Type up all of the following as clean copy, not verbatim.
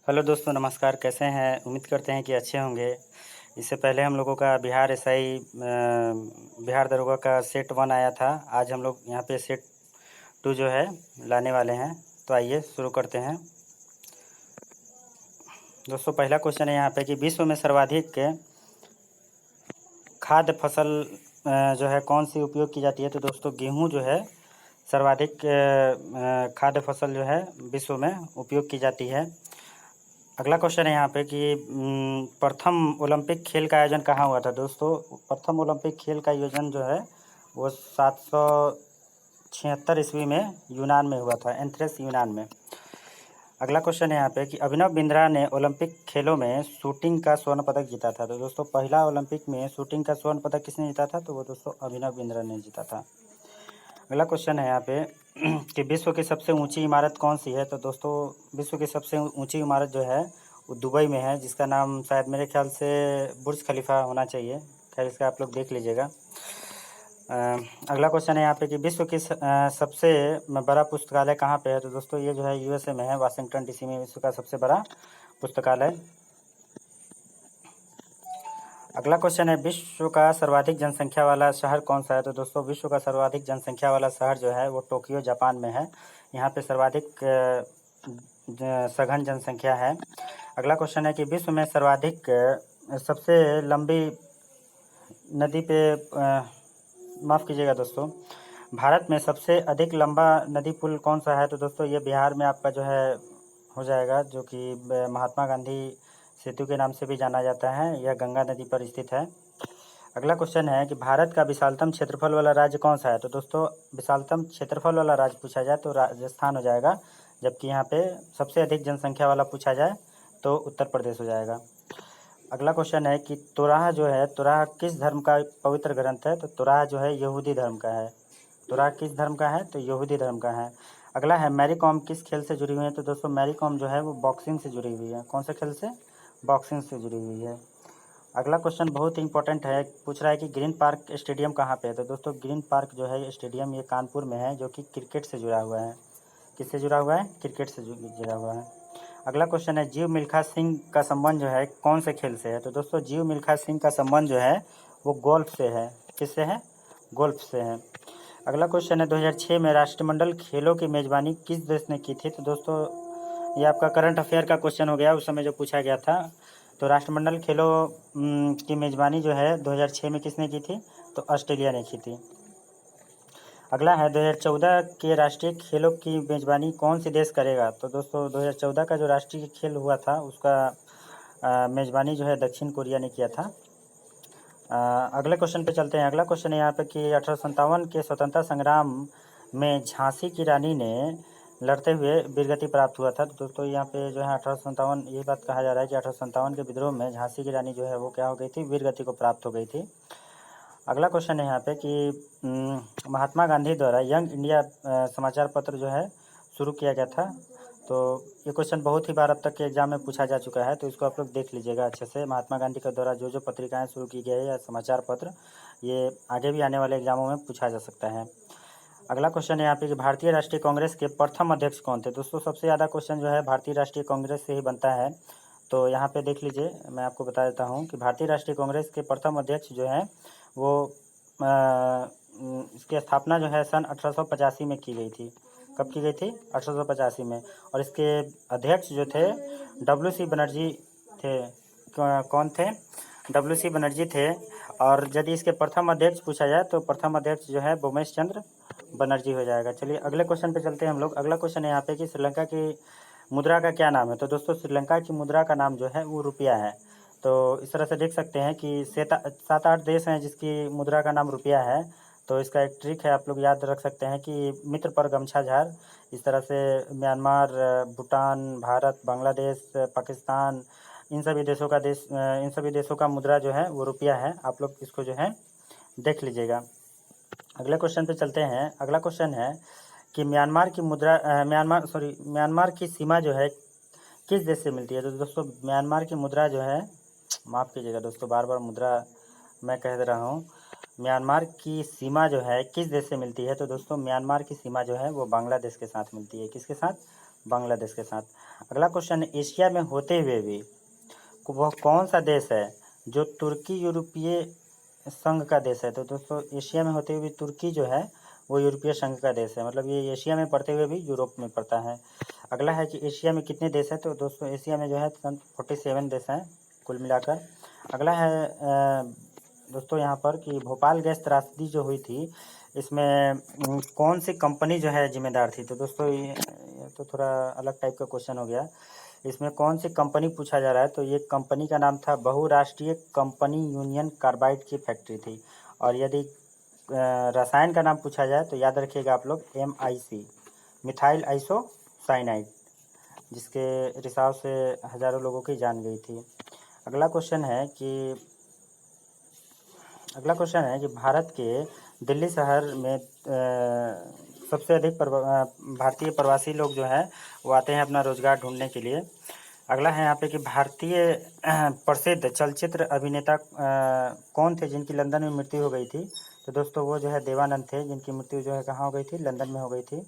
Hello दोस्तों, नमस्कार। कैसे हैं? उम्मीद करते हैं कि अच्छे होंगे। इससे पहले हम लोगों का बिहार एसआई बिहार दरोगा का सेट 1 आया था। आज हम लोग यहाँ पे सेट 2 जो है लाने वाले हैं। तो आइए शुरू करते हैं। दोस्तों, पहला क्वेश्चन है यहाँ पे कि विश्व में सर्वाधिक खाद्य फसल जो है कौन सी उपयोग की जाती है। तो दोस्तों, गेहूँ जो है सर्वाधिक खाद्य फसल जो है विश्व में उपयोग की जाती है। अगला क्वेश्चन है यहाँ पे कि प्रथम ओलंपिक खेल का आयोजन कहाँ हुआ था। दोस्तों, प्रथम ओलंपिक खेल का आयोजन जो है वो 776 ईस्वी में यूनान में हुआ था, एथेंस यूनान में। अगला क्वेश्चन है यहाँ पे कि अभिनव बिंद्रा ने ओलंपिक खेलों में शूटिंग का स्वर्ण पदक जीता था। तो दोस्तों, पहला ओलंपिक में शूटिंग का स्वर्ण पदक किसने जीता था। तो वो दोस्तों अभिनव बिंद्रा ने जीता था। अगला क्वेश्चन है यहाँ पे कि विश्व की सबसे ऊंची इमारत कौन सी है। तो दोस्तों, विश्व की सबसे ऊंची इमारत जो है वो दुबई में है, जिसका नाम शायद मेरे ख्याल से बुर्ज खलीफा होना चाहिए। खैर, इसका आप लोग देख लीजिएगा। अगला क्वेश्चन है यहाँ पे कि विश्व की सबसे बड़ा पुस्तकालय कहाँ पे है। तो दोस्तों, ये जो है यूएसए में है, वाशिंगटन डीसी में विश्व का सबसे बड़ा पुस्तकालय। अगला क्वेश्चन है विश्व का सर्वाधिक जनसंख्या वाला शहर कौन सा है। तो दोस्तों, विश्व का सर्वाधिक जनसंख्या वाला शहर जो है वो टोक्यो जापान में है। यहाँ पे सर्वाधिक सघन जनसंख्या है। अगला क्वेश्चन है कि विश्व में सर्वाधिक सबसे लंबी नदी पे माफ़ कीजिएगा दोस्तों, भारत में सबसे अधिक लंबा नदी पुल कौन सा है। तो दोस्तों, ये बिहार में आपका जो है हो जाएगा, जो कि महात्मा गांधी सेतु के नाम से भी जाना जाता है। यह गंगा नदी पर स्थित है। अगला क्वेश्चन है कि भारत का विशालतम क्षेत्रफल वाला राज्य कौन सा है। तो दोस्तों, विशालतम क्षेत्रफल वाला राज्य पूछा जाए तो राजस्थान हो जाएगा, जबकि यहाँ पे सबसे अधिक जनसंख्या वाला पूछा जाए तो उत्तर प्रदेश हो जाएगा। अगला क्वेश्चन है कि तुराह जो है, तुराह किस धर्म का पवित्र ग्रंथ है। तो तुराह जो है यहूदी धर्म का है। तुराह किस धर्म का है। तो यहूदी धर्म का है। अगला है मैरी कॉम किस खेल से जुड़ी हुई है। तो दोस्तों, मैरी कॉम जो है वो बॉक्सिंग से जुड़ी हुई है। कौन से खेल से? बॉक्सिंग से जुड़ी हुई है। अगला क्वेश्चन बहुत ही इंपॉर्टेंट है, पूछ रहा है कि ग्रीन पार्क स्टेडियम कहाँ पे है। तो दोस्तों, ग्रीन पार्क जो है स्टेडियम ये कानपुर में है, जो कि क्रिकेट से जुड़ा हुआ है। किससे जुड़ा हुआ है? क्रिकेट से जुड़ा हुआ है। अगला क्वेश्चन है जीव मिल्खा सिंह का संबंध जो है कौन से खेल से है। तो दोस्तों, जीव मिल्खा सिंह का संबंध जो है वो गोल्फ से है। किससे है? गोल्फ से है। अगला क्वेश्चन है 2006 में राष्ट्रमंडल खेलों की मेजबानी किस देश ने की थी। तो दोस्तों, ये आपका करंट अफेयर का क्वेश्चन हो गया, उस समय जो पूछा गया था। तो राष्ट्रमंडल खेलों की मेजबानी जो है 2006 में किसने की थी। तो ऑस्ट्रेलिया ने की थी। अगला है 2014 के राष्ट्रीय खेलों की मेजबानी कौन सी देश करेगा। तो दोस्तों, 2014 का जो राष्ट्रीय खेल हुआ था उसका मेजबानी जो है दक्षिण कोरिया ने किया था। अगले क्वेश्चन पे चलते हैं। अगला क्वेश्चन है यहाँ पे कि 1857 के स्वतंत्रता संग्राम में झांसी की रानी ने लड़ते हुए वीरगति प्राप्त हुआ था। तो दोस्तों, यहाँ पे जो है 1857, ये बात कहा जा रहा है कि 1857 के विद्रोह में झांसी की रानी जो है वो क्या हो गई थी? वीरगति को प्राप्त हो गई थी। अगला क्वेश्चन है यहाँ पे कि महात्मा गांधी द्वारा यंग इंडिया समाचार पत्र जो है शुरू किया गया था। तो ये क्वेश्चन बहुत ही बार अब तक के एग्जाम में पूछा जा चुका है, तो इसको आप लोग देख लीजिएगा अच्छे से। महात्मा गांधी के द्वारा जो जो पत्रिकाएं शुरू की गई है या समाचार पत्र, ये आगे भी आने वाले एग्जामों में पूछा जा सकता है। अगला क्वेश्चन है यहाँ पे कि भारतीय राष्ट्रीय कांग्रेस के प्रथम अध्यक्ष कौन थे। दोस्तों, सबसे ज़्यादा क्वेश्चन जो है भारतीय राष्ट्रीय कांग्रेस से ही बनता है। तो यहाँ पे देख लीजिए, मैं आपको बता देता हूँ कि भारतीय राष्ट्रीय कांग्रेस के प्रथम अध्यक्ष जो हैं वो इसकी स्थापना जो है सन 1885 में की गई थी। कब की गई थी? 1885 में। और इसके अध्यक्ष जो थे डब्ल्यू सी बनर्जी थे। कौन थे? डब्ल्यू सी बनर्जी थे। और यदि इसके प्रथम अध्यक्ष पूछा जाए तो प्रथम अध्यक्ष जो है भूमेश चंद्र बनर्जी हो जाएगा। चलिए अगले क्वेश्चन पे चलते हैं हम लोग। अगला क्वेश्चन है यहाँ पे कि श्रीलंका की मुद्रा का क्या नाम है। तो दोस्तों, श्रीलंका की मुद्रा का नाम जो है वो रुपया है। तो इस तरह से देख सकते हैं कि 7-8 देश हैं जिसकी मुद्रा का नाम रुपया है। तो इसका एक ट्रिक है, आप लोग याद रख सकते हैं कि मित्र पर गमछा झार। इस तरह से म्यांमार, भूटान, भारत, बांग्लादेश, पाकिस्तान, इन सभी देशों का मुद्रा जो है वो रुपया है। आप लोग इसको जो है देख लीजिएगा। अगले क्वेश्चन पे चलते हैं। अगला क्वेश्चन है कि म्यांमार की सीमा जो है किस देश से मिलती है। तो दोस्तों, म्यांमार की मुद्रा जो है, माफ़ कीजिएगा दोस्तों, बार बार मुद्रा मैं कह दे रहा हूँ। म्यांमार की सीमा जो है किस देश से मिलती है। तो दोस्तों, म्यांमार की सीमा जो है वो बांग्लादेश के साथ मिलती है। किसके साथ? बांग्लादेश के साथ। अगला क्वेश्चन है, एशिया में होते हुए भी वह कौन सा देश है जो तुर्की यूरोपीय संघ का देश है? तो दोस्तों एशिया में होते हुए भी तुर्की जो है वो यूरोपीय संघ का देश है, मतलब ये एशिया में पड़ते हुए भी यूरोप में पड़ता है। अगला है कि एशिया में कितने देश हैं? तो दोस्तों एशिया में जो है 47 देश हैं कुल मिलाकर। अगला है दोस्तों यहाँ पर कि भोपाल गैस त्रासदी जो हुई थी इसमें कौन सी कंपनी जो है जिम्मेदार थी? तो दोस्तों ये तो थोड़ा अलग टाइप का क्वेश्चन हो गया। इसमें कौन सी कंपनी पूछा जा रहा है? तो ये कंपनी का नाम था बहुराष्ट्रीय कंपनी यूनियन कार्बाइड की फैक्ट्री थी। और यदि रसायन का नाम पूछा जाए तो याद रखिएगा आप लोग MIC, मिथाइल आइसोसाइनाइड, जिसके रिसाव से हजारों लोगों की जान गई थी। अगला क्वेश्चन है कि भारत के दिल्ली शहर में सबसे अधिक भारतीय प्रवासी लोग जो हैं वो आते हैं अपना रोजगार ढूंढने के लिए। अगला है यहाँ पे कि भारतीय प्रसिद्ध चलचित्र अभिनेता कौन थे जिनकी लंदन में मृत्यु हो गई थी? तो दोस्तों वो जो है देवानंद थे, जिनकी मृत्यु जो है कहाँ हो गई थी? लंदन में हो गई थी।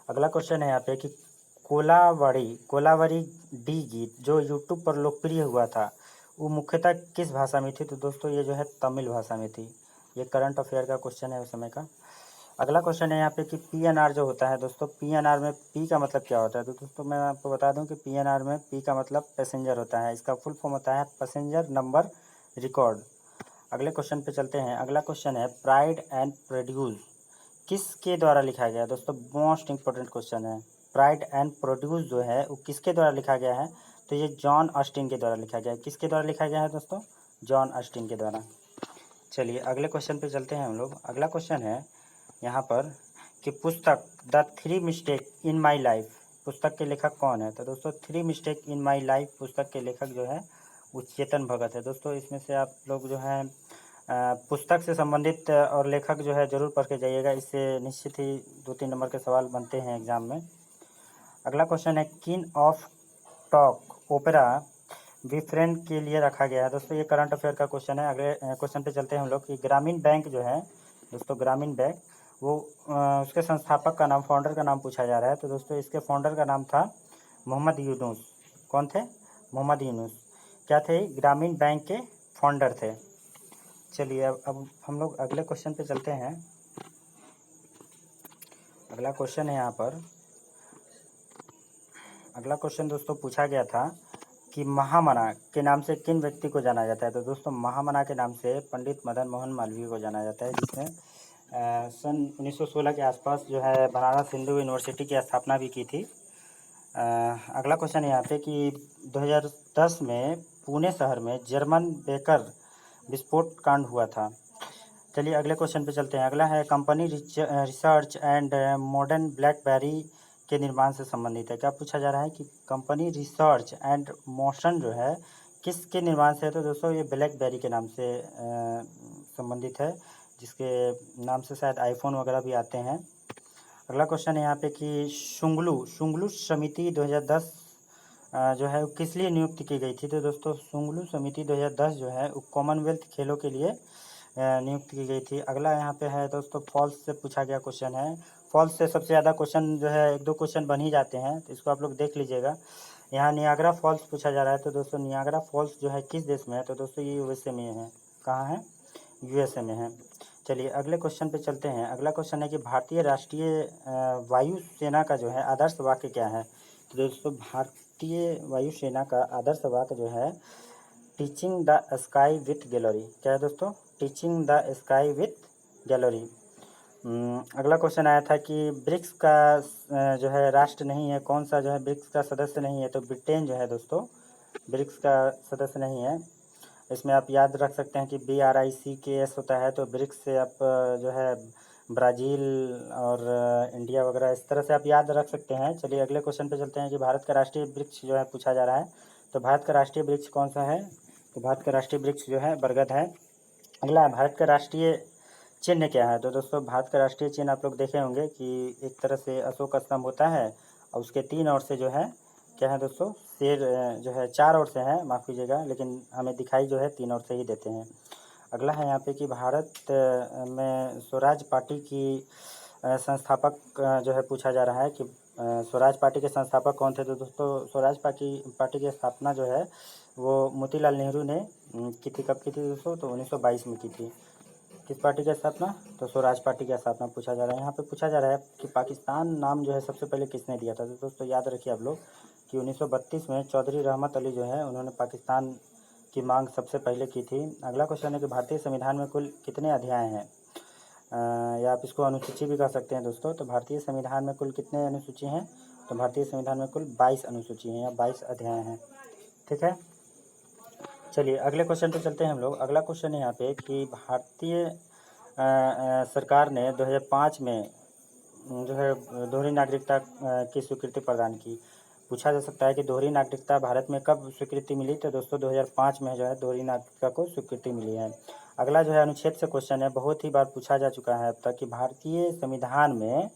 अगला क्वेश्चन है यहाँ पे कि कोलावरी डी गीत जो यूट्यूब पर लोकप्रिय हुआ था वो मुख्यतः किस भाषा में थी? तो दोस्तों ये जो है तमिल भाषा में थी। ये करंट अफेयर का क्वेश्चन है उस समय का। अगला क्वेश्चन है यहाँ पे कि PNR जो होता है दोस्तों, PNR में P का मतलब क्या होता है? तो दोस्तों मैं आपको बता दूं कि PNR में P का मतलब पैसेंजर होता है, इसका फुल फॉर्म होता है पैसेंजर नंबर रिकॉर्ड। अगले क्वेश्चन पे चलते हैं। अगला क्वेश्चन है प्राइड एंड प्रेड्यूस किसके द्वारा लिखा गया? दोस्तों मोस्ट इंपॉर्टेंट क्वेश्चन है। प्राइड एंड प्रोड्यूस जो है वो किसके द्वारा लिखा गया है? तो ये जॉन ऑस्टिन के द्वारा लिखा गया है। किसके द्वारा लिखा गया है दोस्तों? जॉन ऑस्टिन के द्वारा। चलिए अगले क्वेश्चन पे चलते हैं हम लोग। अगला क्वेश्चन है यहाँ पर कि पुस्तक the 3 mistake in my life पुस्तक के लेखक कौन है? तो दोस्तों 3 मिस्टेक इन माई लाइफ पुस्तक के लेखक जो है वो चेतन भगत है। दोस्तों इसमें से आप लोग जो है पुस्तक से संबंधित और लेखक जो है जरूर पढ़ के जाइएगा, इससे निश्चित ही 2-3 नंबर के सवाल बनते हैं एग्जाम में। अगला क्वेश्चन है किंग ऑफ टॉक ओपेरा विफ्रेन के लिए रखा गया है। दोस्तों ये करंट अफेयर का क्वेश्चन है। अगले क्वेश्चन पे चलते हैं हम लोग कि ग्रामीण बैंक जो है दोस्तों, ग्रामीण बैंक वो उसके संस्थापक का नाम, फाउंडर का नाम पूछा जा रहा है। तो दोस्तों इसके फाउंडर का नाम था मोहम्मद यूनुस। कौन थे? मोहम्मद यूनुस। क्या थे? ग्रामीण बैंक के फाउंडर थे। चलिए अब हम लोग अगले क्वेश्चन पे चलते हैं। अगला क्वेश्चन है यहाँ पर, अगला क्वेश्चन दोस्तों पूछा गया था कि महामना के नाम से किन व्यक्ति को जाना जाता है? तो दोस्तों महामना के नाम से पंडित मदन मोहन मालवीय को जाना जाता है, जिसने सन 1916 के आसपास जो है बनारस हिंदू यूनिवर्सिटी की स्थापना भी की थी। अगला क्वेश्चन यहाँ पे कि 2010 में पुणे शहर में जर्मन बेकर विस्फोट कांड हुआ था। चलिए अगले क्वेश्चन पे चलते हैं। अगला है company research and modern blackberry के निर्माण से संबंधित है। क्या पूछा जा रहा है कि कंपनी रिसर्च एंड मोशन जो है किसके निर्माण से है? तो दोस्तों ये ब्लैकबेरी के नाम से संबंधित है, जिसके नाम से शायद आईफोन वगैरह भी आते हैं। अगला क्वेश्चन है यहाँ पे कि शुंगलू समिति 2010 जो है वो किस लिए नियुक्त की गई थी? तो दोस्तों शुंगलू समिति 2010 जो है वो कॉमनवेल्थ खेलों के लिए नियुक्त की गई थी। अगला यहाँ पे है दोस्तों फॉल्स से पूछा गया क्वेश्चन है। फॉल्स से सबसे ज़्यादा क्वेश्चन जो है 1-2 क्वेश्चन बन ही जाते हैं, तो इसको आप लोग देख लीजिएगा। यहाँ नियाग्रा फॉल्स पूछा जा रहा है। तो दोस्तों नियाग्रा फॉल्स जो है किस देश में है? तो दोस्तों ये USA में है। कहाँ है? USA में है। चलिए अगले क्वेश्चन पे चलते हैं। अगला क्वेश्चन है कि भारतीय राष्ट्रीय वायु सेना का जो है आदर्श वाक्य क्या है? तो दोस्तों भारतीय वायुसेना का आदर्श वाक्य जो है teaching the sky with gallery. क्या है दोस्तों? Teaching the sky with gallery. अगला क्वेश्चन आया था कि ब्रिक्स का जो है राष्ट्र नहीं है, कौन सा जो है ब्रिक्स का सदस्य नहीं है? तो ब्रिटेन जो है दोस्तों ब्रिक्स का सदस्य नहीं है। इसमें आप याद रख सकते हैं कि BRICS होता है, तो ब्रिक्स से आप जो है ब्राज़ील और इंडिया वगैरह इस तरह से आप याद रख सकते हैं। चलिए अगले क्वेश्चन पे चलते हैं कि भारत का राष्ट्रीय वृक्ष जो है पूछा जा रहा है। तो भारत का राष्ट्रीय वृक्ष कौन सा है? तो भारत का राष्ट्रीय वृक्ष जो है बरगद है। अगला है भारत का राष्ट्रीय चिन्ह क्या है? तो दोस्तों भारत का राष्ट्रीय चिन्ह आप लोग देखे होंगे कि एक तरह से अशोक स्तंभ होता है और उसके 3 ओर से जो है क्या है दोस्तों, शेर जो है 4 ओर से है, माफ़ कीजिएगा, लेकिन हमें दिखाई जो है 3 ओर से ही देते हैं। अगला है यहाँ पे कि भारत में स्वराज पार्टी की संस्थापक जो है पूछा जा रहा है कि स्वराज पार्टी के संस्थापक कौन थे? तो दोस्तों स्वराज पार्टी की स्थापना जो है वो मोतीलाल नेहरू ने की थी। कब की थी दोस्तों? तो 1922 में की थी। किस पार्टी की स्थापना? तो स्वराज पार्टी की स्थापना पूछा जा रहा है। यहाँ पे पूछा जा रहा है कि पाकिस्तान नाम जो है सबसे पहले किसने दिया था? तो दोस्तों याद रखिए आप लोग कि 1932 में चौधरी रहमत अली जो है उन्होंने पाकिस्तान की मांग सबसे पहले की थी। अगला क्वेश्चन है कि भारतीय संविधान में कुल कितने अध्याय हैं? या आप इसको अनुसूची भी कह सकते हैं दोस्तों। तो भारतीय संविधान में कुल कितने अनुसूची हैं? तो भारतीय संविधान में कुल 22 अनुसूची हैं या 22 अध्याय हैं। ठीक है, चलिए अगले क्वेश्चन पे चलते हैं हम लोग। अगला क्वेश्चन है यहाँ पे कि भारतीय सरकार ने 2005 में जो है दोहरी नागरिकता की स्वीकृति प्रदान की। पूछा जा सकता है कि दोहरी नागरिकता भारत में कब स्वीकृति मिली? तो दोस्तों 2005 में जो है दोहरी नागरिकता को स्वीकृति मिली है। अगला जो है अनुच्छेद से क्वेश्चन है, बहुत ही बार पूछा जा चुका है अब तक कि भारतीय संविधान में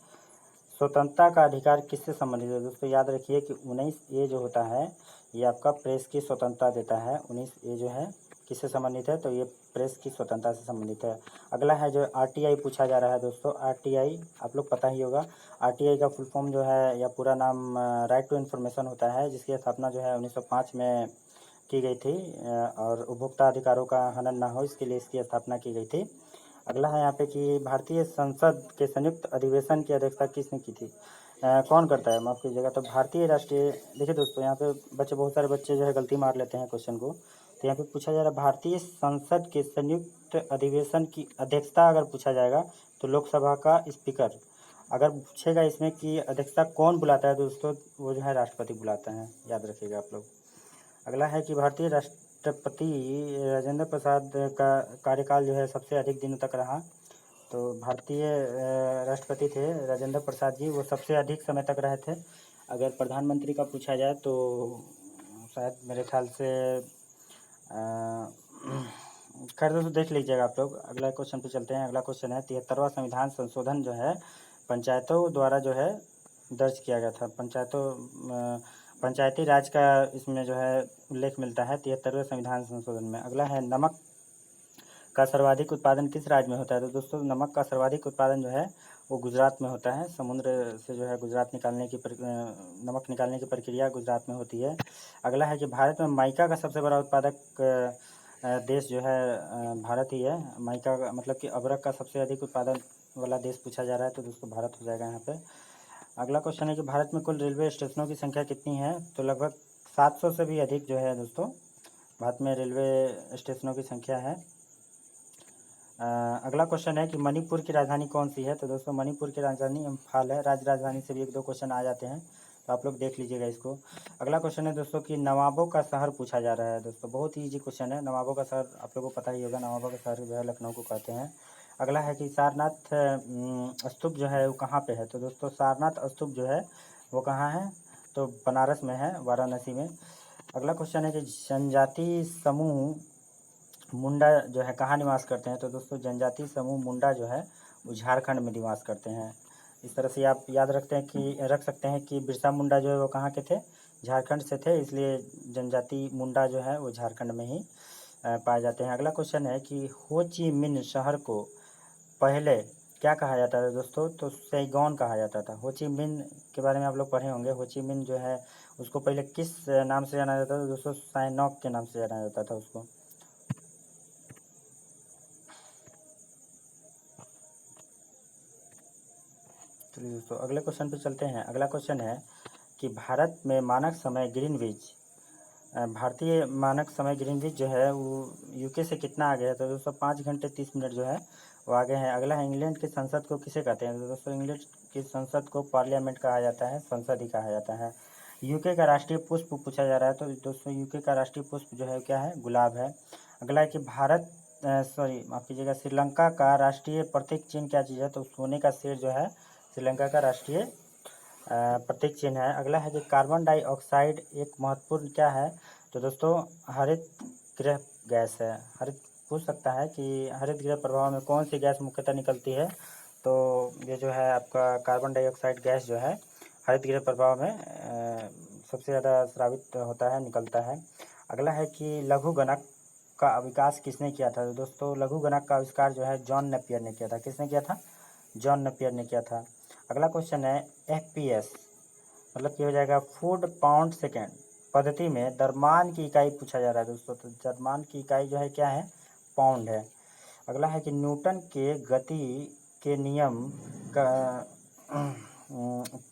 स्वतंत्रता का अधिकार किससे संबंधित है? दोस्तों याद रखिए कि 19A जो होता है ये आपका प्रेस की स्वतंत्रता देता है। 19A जो है किससे संबंधित है? तो ये प्रेस की स्वतंत्रता से संबंधित है। अगला है जो RTI पूछा जा रहा है दोस्तों। RTI आप लोग पता ही होगा। RTI का फुल फॉर्म जो है या पूरा नाम राइट टू इन्फॉर्मेशन होता है, जिसकी स्थापना जो है 1905 में की गई थी और उपभोक्ता अधिकारों का हनन ना हो इसके लिए इसकी स्थापना की गई थी। अगला है यहाँ पे कि भारतीय संसद के संयुक्त अधिवेशन की अध्यक्षता किसने की थी? कौन करता है, माफ़ कीजिएगा। तो भारतीय राष्ट्रीय, देखिए दोस्तों यहाँ पे बहुत सारे बच्चे जो है गलती मार लेते हैं क्वेश्चन को। तो यहाँ पे पूछा जा रहा है भारतीय संसद के संयुक्त अधिवेशन की अध्यक्षता अगर पूछा जाएगा तो लोकसभा का स्पीकर। अगर पूछेगा इसमें कि अध्यक्षता कौन बुलाता है दोस्तों, वो जो है राष्ट्रपति बुलाता है, याद रखिएगा आप लोग। अगला है कि भारतीय राष्ट्रपति राजेंद्र प्रसाद का कार्यकाल जो है सबसे अधिक दिनों तक रहा। तो भारतीय राष्ट्रपति थे राजेंद्र प्रसाद जी, वो सबसे अधिक समय तक रहे थे। अगर प्रधानमंत्री का पूछा जाए तो शायद मेरे ख्याल से खैर दोस्तों देख लीजिएगा आप लोग। अगला क्वेश्चन पे चलते हैं। अगला क्वेश्चन है 73वां संविधान संशोधन जो है पंचायतों द्वारा जो है दर्ज किया गया था। पंचायती राज का इसमें जो है उल्लेख मिलता है 73वें संविधान संशोधन में। अगला है नमक का सर्वाधिक उत्पादन किस राज्य में होता है? तो दोस्तों नमक का सर्वाधिक उत्पादन जो है वो गुजरात में होता है। समुद्र से जो है गुजरात निकालने की नमक निकालने की प्रक्रिया गुजरात में होती है। अगला है कि भारत में माइका का सबसे बड़ा उत्पादक देश जो है भारत ही है। माइका का मतलब कि अबरक का सबसे अधिक उत्पादन वाला देश पूछा जा रहा है, तो दोस्तों भारत हो जाएगा यहाँ पे। अगला क्वेश्चन है कि भारत में कुल रेलवे स्टेशनों की संख्या कितनी है? तो लगभग 700 से भी अधिक जो है दोस्तों भारत में रेलवे स्टेशनों की संख्या है। अगला क्वेश्चन है कि मणिपुर की राजधानी कौन सी है? तो दोस्तों मणिपुर की राजधानी इम्फाल है। राज्य राजधानी से भी 1-2 क्वेश्चन आ जाते हैं, तो आप लोग देख लीजिएगा इसको। अगला क्वेश्चन है दोस्तों कि नवाबों का शहर पूछा जा रहा है। दोस्तों बहुत ही ईजी क्वेश्चन है। नवाबों का शहर आप लोगों को पता ही होगा, नवाबों का शहर जो है लखनऊ को कहते हैं। अगला है कि सारनाथ स्तूप जो है वो कहाँ पे है? तो दोस्तों सारनाथ स्तूप जो है वो कहाँ है? तो बनारस में है, वाराणसी में। अगला क्वेश्चन है कि जनजाति समूह मुंडा जो है कहाँ निवास करते हैं? तो दोस्तों जनजाति समूह मुंडा जो है वो झारखंड में निवास करते हैं। इस तरह से आप याद रख सकते हैं कि बिरसा मुंडा जो है वो कहाँ के थे? झारखंड से थे, इसलिए जनजाति मुंडा जो है वो झारखंड में ही पाए जाते हैं। अगला क्वेश्चन है कि हो ची मिन्ह शहर को पहले क्या कहा जाता था दोस्तों? तो सैगॉन कहा जाता था। हो ची मिन्ह के बारे में आप लोग पढ़े होंगे। हो ची मिन्ह जो है उसको पहले किस नाम से जाना जाता था दोस्तों? साइनॉक के नाम से जाना जाता था उसको। चलिए दोस्तों अगले क्वेश्चन पे चलते हैं। अगला क्वेश्चन है कि भारत में मानक समय ग्रीनविच भारतीय मानक समय ग्रीनविच जो है वो यूके से कितना आगे है? तो दोस्तों 5 घंटे 30 मिनट जो है वो आगे है। अगला है इंग्लैंड की संसद को किसे कहते हैं? तो दोस्तों इंग्लैंड की संसद को पार्लियामेंट कहा जाता है, संसद ही कहा जाता है। यूके का राष्ट्रीय पुष्प पूछा जा रहा है। तो दोस्तों यूके का राष्ट्रीय पुष्प जो है क्या है? गुलाब है। अगला है कि माफ़ कीजिएगा, श्रीलंका का राष्ट्रीय प्रतीक चिन्ह क्या चीज़ है? तो सोने का शेर जो है श्रीलंका का राष्ट्रीय प्रतीक चिन्ह है। अगला है कि कार्बन डाइऑक्साइड एक महत्वपूर्ण क्या है? तो दोस्तों हरित गृह गैस है। हरित पूछ सकता है कि हरित गृह प्रभाव में कौन सी गैस मुख्यतः निकलती है? तो ये जो है आपका कार्बन डाइऑक्साइड गैस जो है हरित गृह प्रभाव में सबसे ज़्यादा स्रावित होता है, निकलता है। अगला है कि लघु गणक का विकास किसने किया था? तो दोस्तों लघु गणक का आविष्कार जो है जॉन नेपियर ने किया था। किसने किया था? जॉन नेपियर ने किया था। अगला क्वेश्चन है FPS मतलब कि हो जाएगा फूड पाउंड सेकेंड पद्धति में द्रव्यमान की इकाई पूछा जा रहा है दोस्तों। तो द्रव्यमान की इकाई जो है क्या है, पाउंड है। अगला है कि न्यूटन के गति के नियम का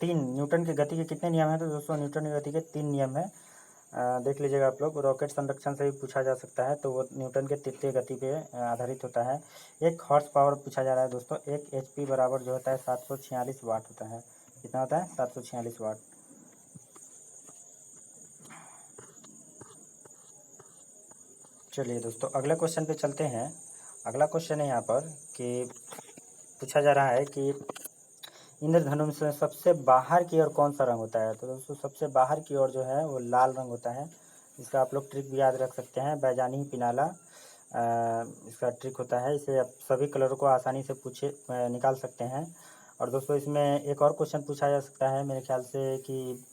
न्यूटन के गति के कितने नियम हैं? तो दोस्तों न्यूटन की गति के 3 नियम हैं। देख लीजिएगा आप लोग, रॉकेट संरक्षण से भी पूछा जा सकता है, तो वो न्यूटन के तृतीय गति पे आधारित होता है। 1 हॉर्स पावर पूछा जा रहा है दोस्तों। 1 HP बराबर जो होता है 746 वाट होता है। कितना होता है? 746 वाट। चलिए दोस्तों अगले क्वेश्चन पे चलते हैं। अगला क्वेश्चन है यहाँ पर कि पूछा जा रहा है कि इंद्रधनुष में सबसे बाहर की ओर कौन सा रंग होता है? तो दोस्तों सबसे बाहर की ओर जो है वो लाल रंग होता है। इसका आप लोग ट्रिक भी याद रख सकते हैं, बैजानी पिनाला इसका ट्रिक होता है। इसे आप सभी कलरों को आसानी से निकाल सकते हैं। और दोस्तों इसमें एक और क्वेश्चन पूछा जा सकता है मेरे ख्याल से कि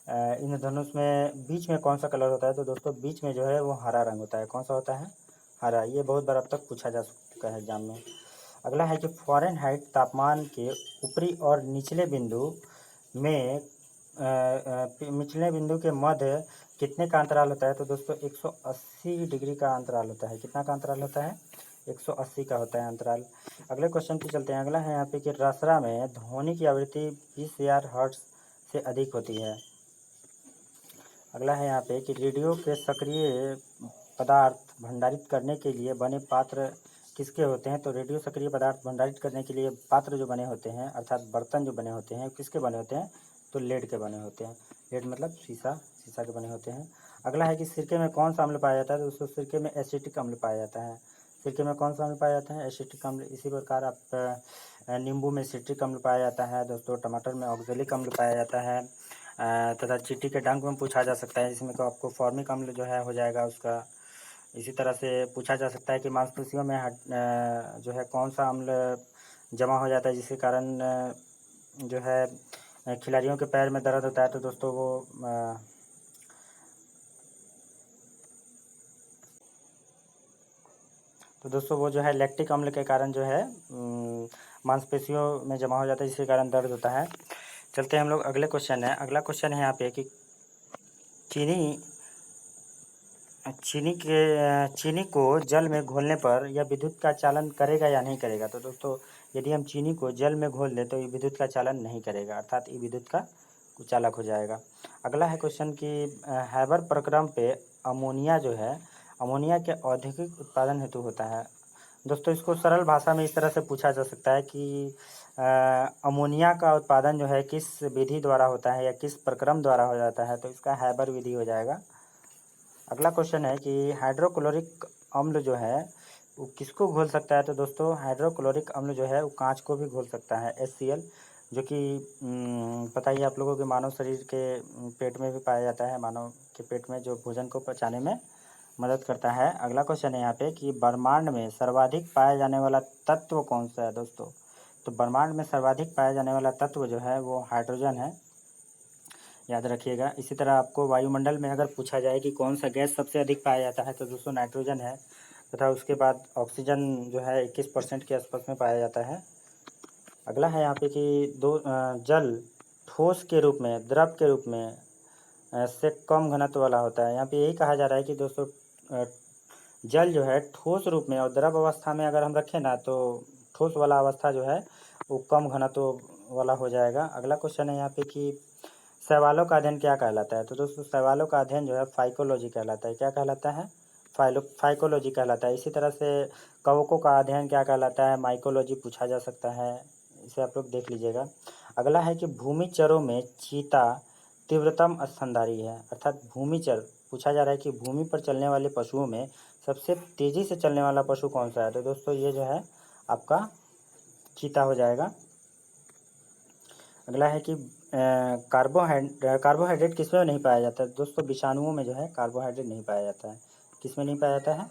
इंद्रधनुष में बीच में कौन सा कलर होता है? तो दोस्तों बीच में जो है वो हरा रंग होता है। कौन सा होता है? हरा। ये बहुत बार अब तक पूछा जा चुका है एग्जाम में। अगला है कि फ़ारेनहाइट तापमान के ऊपरी और निचले बिंदु में निचले बिंदु के मध्य कितने का अंतराल होता है? तो दोस्तों 180 डिग्री का अंतराल होता है। कितना का अंतराल होता है? 180 का होता है अंतराल। अगले क्वेश्चन पे चलते हैं। अगला है यहाँ पे कि रसरा में ध्वनि की आवृत्ति 20,000 हर्ट्ज से अधिक होती है। अगला है यहाँ पे कि रेडियो के सक्रिय पदार्थ भंडारित करने के लिए बने पात्र किसके होते हैं? तो रेडियो सक्रिय पदार्थ भंडारित करने के लिए पात्र जो बने होते हैं अर्थात बर्तन जो बने होते हैं किसके बने होते हैं? तो लेड के बने होते हैं। लेड मतलब शीशा के बने होते हैं। अगला है कि सिरके में कौन सा अम्ल पाया जाता है? तो दोस्तों सिरके में एसिटिक अम्ल पाया जाता है। सिरके में कौन सा अम्ल पाया जाता है? एसिटिक अम्ल। इसी प्रकार आप नींबू में सिट्रिक अम्ल पाया जाता है दोस्तों। टमाटर में ऑक्जेलिक अम्ल पाया जाता है। तथा चींटी के डंक में पूछा जा सकता है, जिसमें तो आपको फॉर्मिक अम्ल जो है हो जाएगा उसका। इसी तरह से पूछा जा सकता है कि मांसपेशियों में जो है कौन सा अम्ल जमा हो जाता है जिसके कारण जो है खिलाड़ियों के पैर में दर्द होता है? तो दोस्तों वो जो है लैक्टिक अम्ल के कारण जो है मांसपेशियों में जमा हो जाता है जिसके कारण दर्द होता है। चलते हैं हम लोग अगले क्वेश्चन है। अगला क्वेश्चन है यहाँ पे कि चीनी चीनी को जल में घोलने पर यह विद्युत का चालन करेगा या नहीं करेगा? तो दोस्तों यदि हम चीनी को जल में घोल दें तो ये विद्युत का चालन नहीं करेगा, अर्थात ये विद्युत का कुचालक हो जाएगा। अगला है क्वेश्चन कि हैबर प्रक्रम पे अमोनिया जो है अमोनिया के औद्योगिक उत्पादन हेतु होता है। दोस्तों इसको सरल भाषा में इस तरह से पूछा जा सकता है कि अमोनिया का उत्पादन जो है किस विधि द्वारा होता है या किस प्रक्रम द्वारा हो जाता है? तो इसका हैबर विधि हो जाएगा। अगला क्वेश्चन है कि हाइड्रोक्लोरिक अम्ल जो है वो किसको घोल सकता है? तो दोस्तों हाइड्रोक्लोरिक अम्ल जो है वो कांच को भी घोल सकता है, HCl, जो कि पता ही आप लोगों के मानव शरीर के पेट में भी पाया जाता है। मानव के पेट में जो भोजन को पचाने में मदद करता है। अगला क्वेश्चन है यहाँ पे कि ब्रह्मांड में सर्वाधिक पाया जाने वाला तत्व कौन सा है दोस्तों? तो ब्रह्मांड में सर्वाधिक पाया जाने वाला तत्व जो है वो हाइड्रोजन है, याद रखिएगा। इसी तरह आपको वायुमंडल में अगर पूछा जाए कि कौन सा गैस सबसे अधिक पाया जाता है तो दोस्तों नाइट्रोजन है, तथा उसके बाद ऑक्सीजन जो है 21% के आसपास में पाया जाता है। अगला है यहाँ पे कि जल ठोस के रूप में, द्रव के रूप में से कम घनत्व वाला होता है। यहाँ पे यही कहा जा रहा है कि दोस्तों जल जो है ठोस रूप में और द्रव अवस्था में अगर हम रखें ना तो ठोस वाला अवस्था जो है वो कम घनत्व वाला हो जाएगा। अगला क्वेश्चन है यहाँ पे कि शैवालों का अध्ययन क्या कहलाता है? तो दोस्तों शैवालों का अध्ययन जो है फाइकोलॉजी कहलाता है। क्या कहलाता है? फाइकोलॉजी कहलाता है। इसी तरह से कवकों का अध्ययन क्या कहलाता है? माइकोलॉजी पूछा जा सकता है। इसे आप लोग देख लीजिएगा। अगला है कि भूमिचरों में चीता तीव्रतम स्तनधारी है, अर्थात भूमिचर पूछा जा रहा है कि भूमि पर चलने वाले पशुओं में सबसे तेजी से चलने वाला पशु कौन सा है? तो दोस्तों ये जो है आपका चीता हो जाएगा। अगला है कि कार्बोहाइड्रेट किसमें नहीं पाया जाता है? दोस्तों विषाणुओं में जो है कार्बोहाइड्रेट नहीं पाया जाता है। किसमें नहीं पाया जाता है?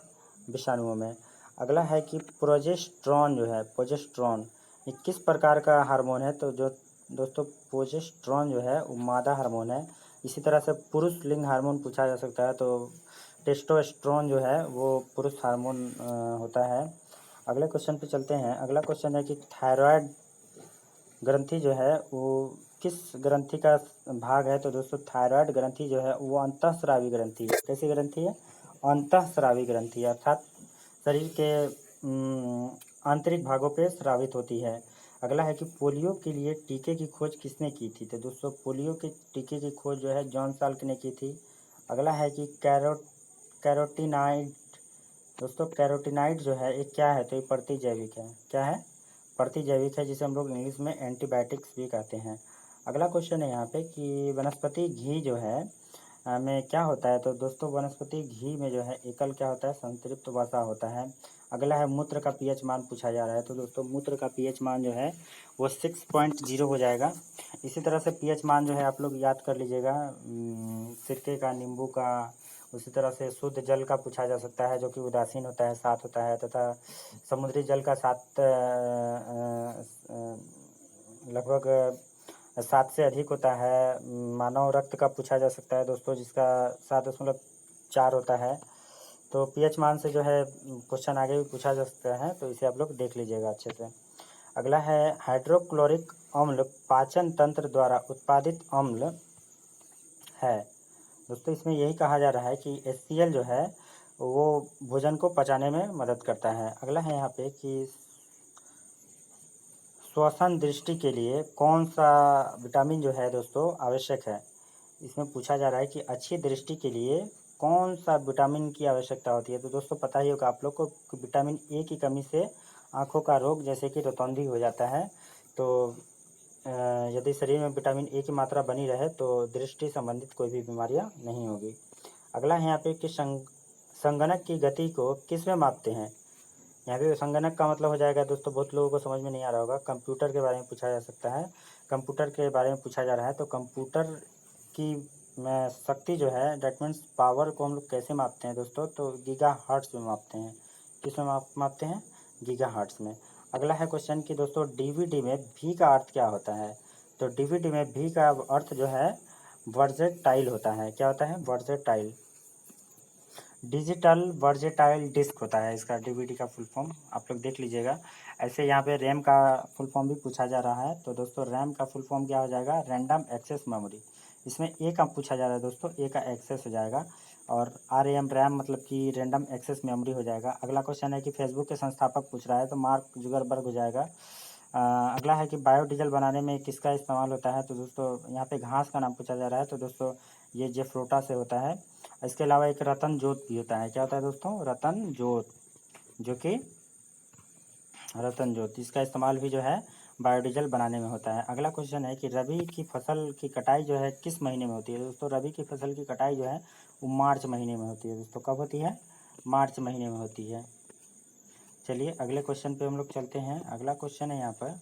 विषाणुओं में। अगला है कि प्रोजेस्टेरॉन ये किस प्रकार का हार्मोन है? तो जो दोस्तों प्रोजेस्टेरॉन जो है वो मादा हार्मोन है। इसी तरह से पुरुष लिंग हार्मोन पूछा जा सकता है, तो टेस्टोस्टेरोन जो है वो पुरुष हार्मोन होता है। अगले क्वेश्चन पे चलते हैं। अगला क्वेश्चन है कि थायराइड ग्रंथि जो है वो किस ग्रंथि का भाग है? तो दोस्तों थायराइड ग्रंथि जो है वो अंतःस्रावी ग्रंथि है। कैसी ग्रंथि है? अंतःस्रावी ग्रंथि, अर्थात शरीर के आंतरिक भागों पे स्रावित होती है। अगला है कि पोलियो के लिए टीके की खोज किसने की थी? तो दोस्तों पोलियो के टीके की खोज जो है जॉन साल्क ने की थी। अगला है कि कैरोटीनाइड, दोस्तों कैरोटीनाइड जो है ये क्या है? तो ये प्रतिजैविक है। क्या है? प्रतिजैविक है, जिसे हम लोग इंग्लिश में एंटीबायोटिक्स भी कहते हैं। अगला क्वेश्चन है यहाँ पे कि वनस्पति घी जो है में क्या होता है? तो दोस्तों वनस्पति घी में जो है एकल क्या होता है? संतृप्त वसा होता है। अगला है मूत्र का पीएच मान पूछा जा रहा है। तो दोस्तों मूत्र का पीएच मान जो है वो 6.0 हो जाएगा। इसी तरह से पीएच मान जो है आप लोग याद कर लीजिएगा, सिरके का, नींबू का। उसी तरह से शुद्ध जल का पूछा जा सकता है, जो कि उदासीन होता है, 7 होता है, तथा समुद्री जल का 7 लगभग 7 से अधिक होता है। मानव रक्त का पूछा जा सकता है दोस्तों, जिसका 7.4 होता है। तो पीएच मान से जो है क्वेश्चन आगे भी पूछा जा सकता है, तो इसे आप लोग देख लीजिएगा अच्छे से। अगला है हाइड्रोक्लोरिक अम्ल पाचन तंत्र द्वारा उत्पादित अम्ल है। दोस्तों इसमें यही कहा जा रहा है कि HCl जो है वो भोजन को पचाने में मदद करता है। अगला है यहाँ पे कि श्वसन दृष्टि के लिए कौन सा विटामिन जो है दोस्तों आवश्यक है? इसमें पूछा जा रहा है कि अच्छी दृष्टि के लिए कौन सा विटामिन की आवश्यकता होती है? तो दोस्तों पता ही होगा आप लोग को कि विटामिन ए की कमी से आँखों का रोग जैसे कि रोतौंधी हो जाता है। तो यदि शरीर में विटामिन ए की मात्रा बनी रहे तो दृष्टि संबंधित कोई भी बीमारियां नहीं होगी। अगला है यहाँ पे कि संगणक की गति को किस में मापते हैं? यहाँ पे संगणक का मतलब हो जाएगा दोस्तों, बहुत लोगों को समझ में नहीं आ रहा होगा, कंप्यूटर के बारे में पूछा जा सकता है। कंप्यूटर के बारे में पूछा जा रहा है तो कंप्यूटर की शक्ति जो है, डेट मीन्स पावर को हम लोग कैसे मापते हैं दोस्तों? तो गीगा हर्ट्स में मापते हैं। किस में मापते हैं? गीगा हर्ट्स में। अगला है क्वेश्चन कि दोस्तों डीवीडी में भी का अर्थ क्या होता है? तो डीवीडी में भी का अर्थ जो है वर्सेटाइल होता है। क्या होता है? वर्सेटाइल। डिजिटल वर्सेटाइल डिस्क होता है इसका डीवीडी का फुल फॉर्म, आप लोग देख लीजिएगा। ऐसे यहाँ पे रैम का फुल फॉर्म भी पूछा जा रहा है। तो दोस्तों रैम का फुल फॉर्म क्या हो जाएगा? Random access memory. इसमें ए का पूछा जा रहा है दोस्तों, ए का एक्सेस हो जाएगा, और RAM रैम मतलब कि रैंडम एक्सेस मेमोरी हो जाएगा। अगला क्वेश्चन है कि फेसबुक के संस्थापक पूछ रहा है, तो मार्क जुगरबर्ग हो जाएगा। अगला है कि बायोडीजल बनाने में किसका इस्तेमाल होता है? तो दोस्तों यहाँ पे घास का नाम पूछा जा रहा है। तो दोस्तों ये जेफ्रोटा से होता है। इसके अलावा एक रतन जोत भी होता है। क्या होता है दोस्तों? रतन जोत, जो कि रतन जोत, इसका इस्तेमाल भी जो है बायोडीजल बनाने में होता है। अगला क्वेश्चन है कि रबी की फसल की कटाई जो है किस महीने में होती है? दोस्तों रबी की फसल की कटाई जो है वो मार्च महीने में होती है। दोस्तों कब होती है? मार्च महीने में होती है। चलिए अगले क्वेश्चन पे हम लोग चलते हैं। अगला क्वेश्चन है यहाँ पर